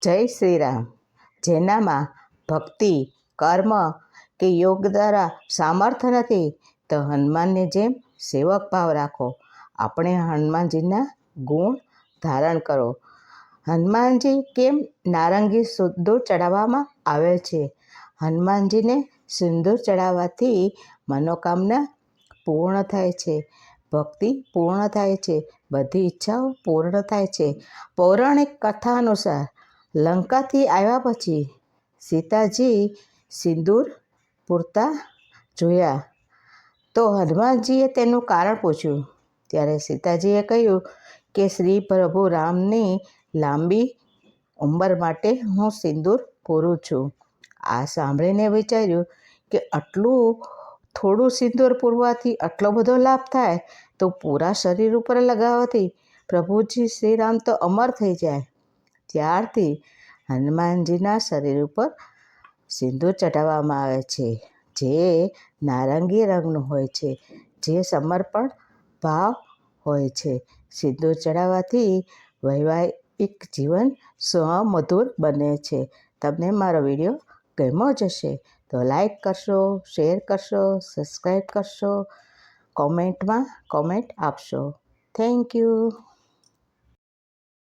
જય શ્રી રામ. જેનામાં ભક્તિ, કર્મ કે યોગ દ્વારા સામર્થ્ય નથી, તો હનુમાનની જેમ સેવક ભાવ રાખો. આપણે હનુમાનજીના ગુણ ધારણ કરો. હનુમાનજી કેમ નારંગી સિંદૂર ચડાવવામાં આવે છે? હનુમાનજીને સિંદૂર ચડાવવાથી મનોકામના પૂર્ણ થાય છે, ભક્તિ પૂર્ણ થાય છે, બધી ઈચ્છાઓ પૂર્ણ થાય છે. પૌરાણિક કથા અનુસાર લંકાથી આવ્યા પછી સીતાજી સિંદૂર પૂરતા જોયા તો હનુમાનજીએ તેનું કારણ પૂછ્યું. ત્યારે સીતાજીએ કહ્યું કે શ્રી પ્રભુ રામની લાંબી ઉંમર માટે હું સિંદૂર પૂરું છું. આ સાંભળીને વિચાર્યું કે આટલું થોડું સિંદૂર પૂરવાથી આટલો બધો લાભ થાય, તો પૂરા શરીર ઉપર લગાવવાથી પ્રભુજી શ્રી રામ તો અમર થઈ જાય. ત્યારથી હનુમાનજીના શરીર ઉપર સિંદૂર ચડાવવામાં આવે છે, જે નારંગી રંગનું હોય છે, જે સમર્પણ ભાવ હોય છે. સિંદૂર ચડાવવાથી વૈવાહિક જીવન સુમધુર બને છે. તમને મારો વિડીયો ગમ્યો જ હશે તો લાઈક કરશો, શેર કરશો, સબસ્ક્રાઈબ કરશો, કોમેન્ટ આપશો. Thank you.